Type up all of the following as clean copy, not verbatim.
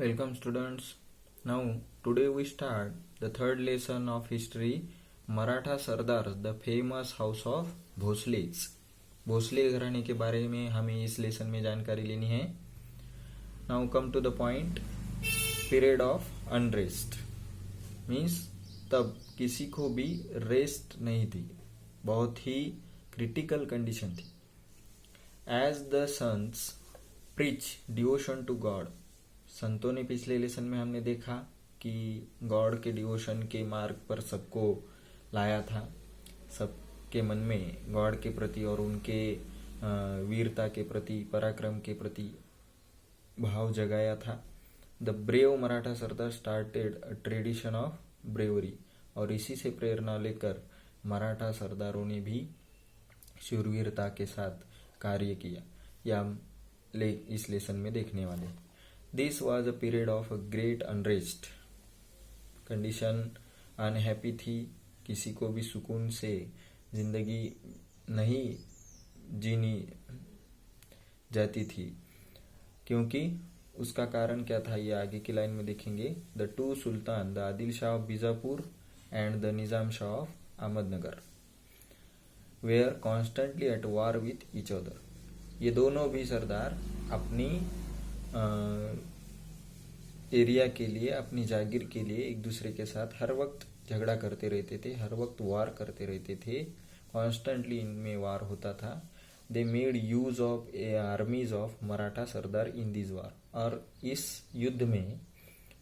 Welcome students. Now today we start the third lesson of history Maratha Sardars the famous house of भोसलेज. Bhosle घराने के बारे में हमें इस लेसन में जानकारी लेनी है. Now come to the point. Period of unrest means तब किसी को भी रेस्ट नहीं थी, बहुत ही क्रिटिकल कंडीशन थी. As the sons preach devotion to God, संतों ने पिछले लेसन में हमने देखा कि गॉड के डिवोशन के मार्ग पर सबको लाया था, सबके मन में गॉड के प्रति और उनके वीरता के प्रति, पराक्रम के प्रति भाव जगाया था. The brave Maratha Sardar started a tradition of bravery, और इसी से प्रेरणा लेकर मराठा सरदारों ने भी शूरवीरता के साथ कार्य किया, या इस लेसन में देखने वाले. This was a period of a great unrest. Condition unhappy थी, किसी को भी सुकून से जिंदगी नहीं जीनी जाती थी. क्योंकि उसका कारण क्या था, ये आगे की लाइन में देखेंगे. The two sultan, the Adil Shah of Bijapur and the Nizam Shah of Ahmednagar, were constantly at war with each other. ये दोनों भी सरदार अपनी एरिया के लिए, अपनी जागीर के लिए एक दूसरे के साथ हर वक्त झगड़ा करते रहते थे, हर वक्त वार करते रहते थे. कॉन्स्टेंटली इनमें वार होता था. They made use of आर्मीज of Maratha Sardar in this वार, और इस युद्ध में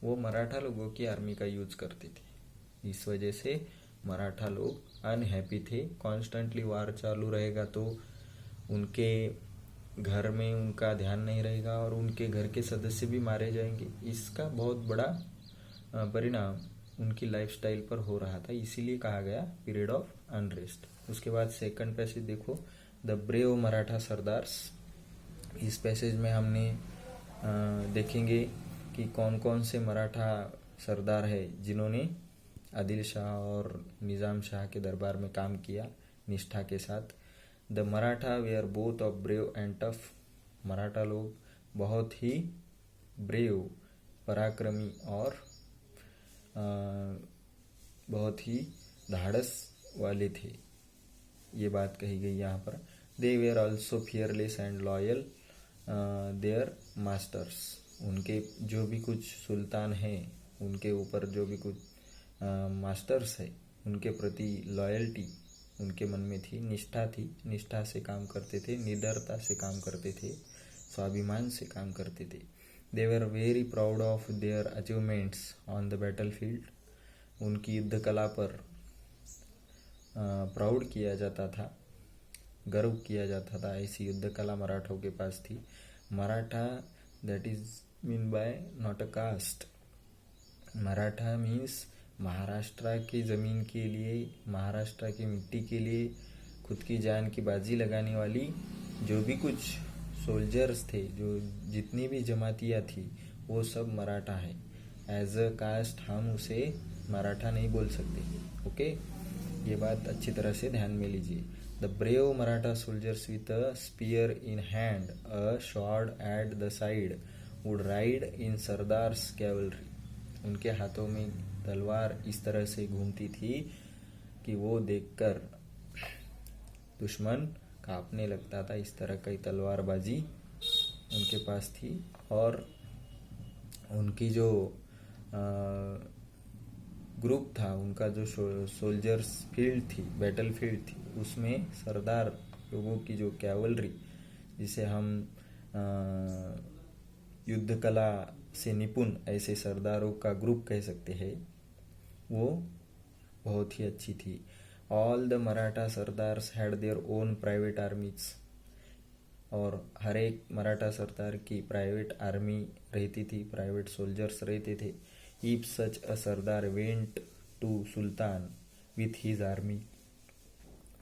वो मराठा लोगों की आर्मी का यूज करते थे. इस वजह से मराठा लोग अनहैप्पी थे. कॉन्स्टेंटली वार चालू रहेगा तो उनके घर में उनका ध्यान नहीं रहेगा और उनके घर के सदस्य भी मारे जाएंगे. इसका बहुत बड़ा परिणाम उनकी लाइफस्टाइल पर हो रहा था, इसीलिए कहा गया पीरियड ऑफ अनरेस्ट. उसके बाद सेकंड पैसेज देखो, द ब्रेव मराठा सरदार्स. इस पैसेज में हमने देखेंगे कि कौन कौन से मराठा सरदार है जिन्होंने आदिल शाह और निजाम शाह के दरबार में काम किया निष्ठा के साथ. The Maratha were both of brave and tough. Maratha लोग बहुत ही ब्रेव, पराक्रमी और बहुत ही धाड़स वाले थे, ये बात कही गई यहाँ पर. They were also fearless and loyal their masters. उनके जो भी कुछ सुल्तान हैं, उनके ऊपर जो भी कुछ मास्टर्स है, उनके प्रति लॉयल्टी उनके मन में थी, निष्ठा थी. निष्ठा से काम करते थे, निडरता से काम करते थे, स्वाभिमान से काम करते थे. They were very proud of their achievements on the battle field. उनकी युद्ध कला पर प्राउड किया जाता था, गर्व किया जाता था. ऐसी युद्ध कला मराठों के पास थी. Maratha that is mean by not a caste. Maratha means Maharashtra की ज़मीन के लिए, महाराष्ट्र की मिट्टी के लिए खुद की जान की बाजी लगाने वाली जो भी कुछ सोल्जर्स थे, जो जितनी भी जमातियाँ थी, वो सब मराठा है. एज अ कास्ट हम उसे मराठा नहीं बोल सकते. ओके, ये बात अच्छी तरह से ध्यान में लीजिए. The brave Maratha soldiers with a spear in hand, a shard at the side, would ride in sardars cavalry. उनके हाथों में तलवार इस तरह से घूमती थी कि वो देखकर दुश्मन कांपने लगता था. इस तरह की तलवारबाजी उनके पास थी. और उनकी जो ग्रुप था, उनका जो सोल्जर्स फील्ड थी, बैटल फील्ड थी, उसमें सरदार लोगों की जो कैवलरी, जिसे हम युद्ध कला से निपुण ऐसे सरदारों का ग्रुप कह सकते हैं, वो बहुत ही अच्छी थी. All the Maratha sardars had their own private आर्मीज. और हर एक मराठा सरदार की प्राइवेट आर्मी रहती थी, प्राइवेट सोल्जर्स रहते थे. If such a sardar went to sultan with his army.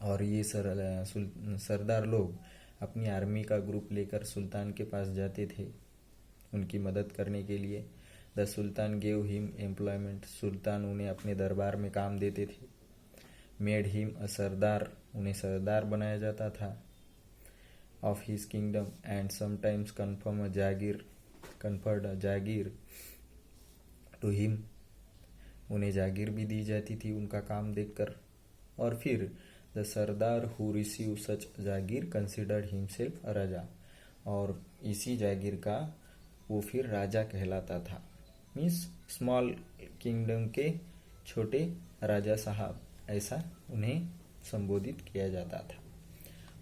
और ये सरदार लोग अपनी आर्मी का ग्रुप लेकर सुल्तान के पास जाते थे उनकी मदद करने के लिए. The sultan gave him employment. सुल्तान उन्हें अपने दरबार में काम देते थे. Made him a sardar. उन्हें सरदार बनाया जाता था of his kingdom, and sometimes confirm a jagir. Conferred jagir to him, उन्हें जागीर भी दी जाती थी उनका काम देखकर। और फिर the sardar who receive such jagir considered himself raja, और इसी जागीर का वो फिर राजा कहलाता था। मीन्स स्मॉल किंगडम के छोटे राजा साहब, ऐसा उन्हें संबोधित किया जाता था।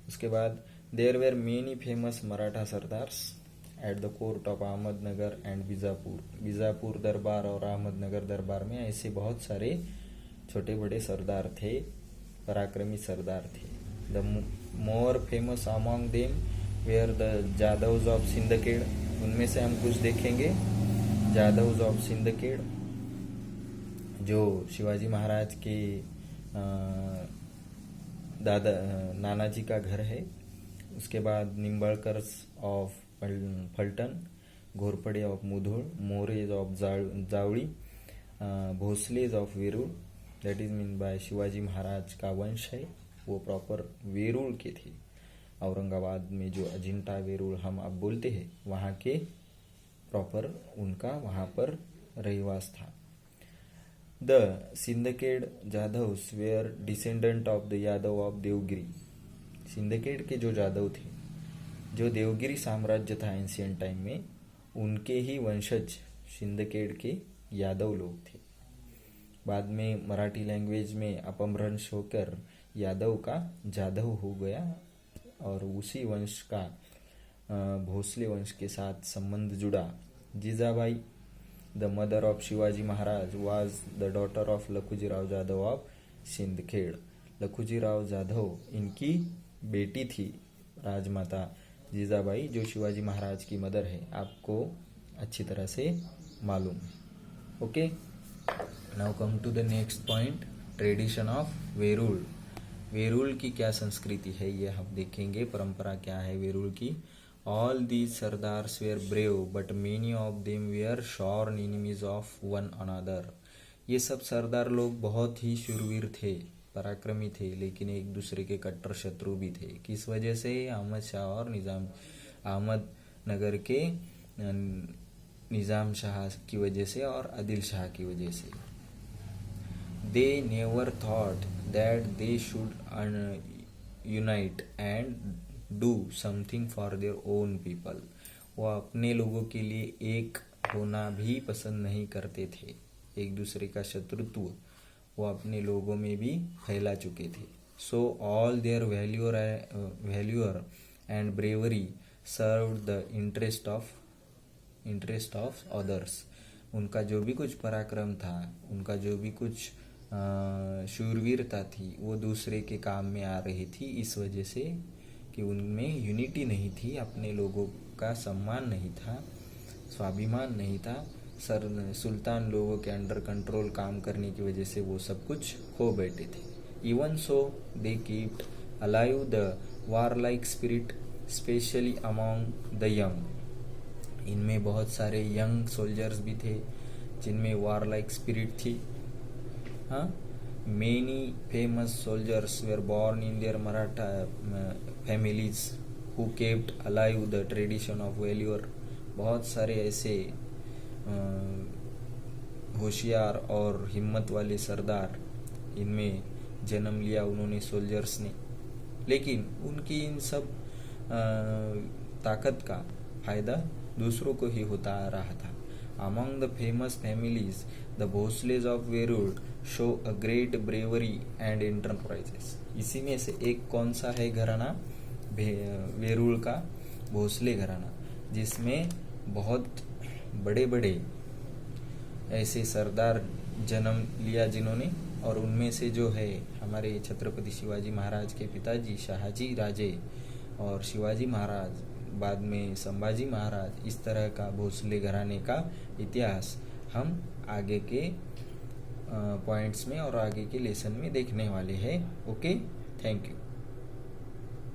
उसके बाद there were many famous Maratha sardars at the court of Ahmednagar and Bijapur. Bijapur दरबार और अहमदनगर दरबार में ऐसे बहुत सारे छोटे बड़े सरदार थे, पराक्रमी सरदार थे। The more famous among them were the Jadhavs of Sindkhed. उनमें से हम कुछ देखेंगे। जादव्स ऑफ सिंदखेड़ जो शिवाजी महाराज के दादा नाना जी का घर है। उसके बाद Nimbalkars of Phaltan, Ghorpade of Mudhol, Mores of Javali, Bhosales of Verul, that is mean by Shivaji Maharaj का वंश है, वो प्रॉपर वेरूळ के थे। औरंगाबाद में जो अजिंठा वेरूळ हम अब बोलते हैं, वहाँ के प्रॉपर उनका वहाँ पर रहिवास था। The Sindkhed Jadhavs were descendant of the Yadav of Devgiri. Sindkhed के जो जादव थे, जो देवगिरी साम्राज्य था एंशियंट टाइम में, उनके ही वंशज सिंदखेड़ के यादव लोग थे। बाद में मराठी लैंग्वेज में अपभ्रंश होकर यादव का जाधव हो गया और उसी वंश का भोसले वंश के साथ संबंध जुड़ा। Jijabai the mother of Shivaji Maharaj was the daughter of Lakhujirao Jadhav of Sindkhed. Lakhujirao Jadhav इनकी बेटी थी राजमाता जीजाबाई, जो शिवाजी महाराज की मदर है, आपको अच्छी तरह से मालूम है। Okay, now come to the next point, tradition of Verul. Verul की क्या संस्कृति है ये हम देखेंगे, परंपरा क्या है वेरूळ की। All these sardars were brave but many of them were sworn enemies of one another. ये सब सरदार लोग बहुत ही शूरवीर थे, पराक्रमी थे, लेकिन एक दूसरे के कट्टर शत्रु भी थे। किस वजह से? अहमद शाह और निजाम, अहमदनगर के निजाम शाह की वजह से और आदिल शाह की वजह से। They never thought that they should unite and do something for their own people. वो अपने लोगों के लिए एक होना भी पसंद नहीं करते थे। एक दूसरे का शत्रुत्व वो अपने लोगों में भी फैला चुके थे। So all their valour and bravery serve the interest of others. उनका जो भी कुछ पराक्रम था, उनका जो भी कुछ शूरवीरता थी, वो दूसरे के काम में आ रही थी, इस वजह से कि उनमें यूनिटी नहीं थी, अपने लोगों का सम्मान नहीं था, स्वाभिमान नहीं था। सुल्तान लोगों के अंडर कंट्रोल काम करने की वजह से वो सब कुछ खो बैठे थे। Even so they kept alive the warlike spirit especially among the young. इनमें बहुत सारे यंग सोल्जर्स भी थे जिनमें वारलाइक स्पिरिट थी। Many famous soldiers were born in their Maratha families who kept alive the tradition of valor. बहुत सारे ऐसे होशियार और हिम्मत वाले सरदार इनमें जन्म लिया उन्होंने, सोल्जर्स ने, लेकिन उनकी इन सब ताकत का फायदा दूसरों को ही होता आ रहा था। Among the famous families, the Bhosles of Verul show a great bravery and enterprises. इसी में से एक कौन सा है घराना? वेरूल का भोसले घराना, जिसमें बहुत बड़े बड़े ऐसे सरदार जन्म लिया जिन्होंने, और उनमें से जो है हमारे छत्रपति शिवाजी महाराज के पिताजी शाहजी राजे और शिवाजी महाराज, बाद में संभाजी महाराज, इस तरह का भोसले घराने का इतिहास हम आगे के पॉइंट्स में और आगे के लेसन में देखने वाले हैं। Okay, thank you.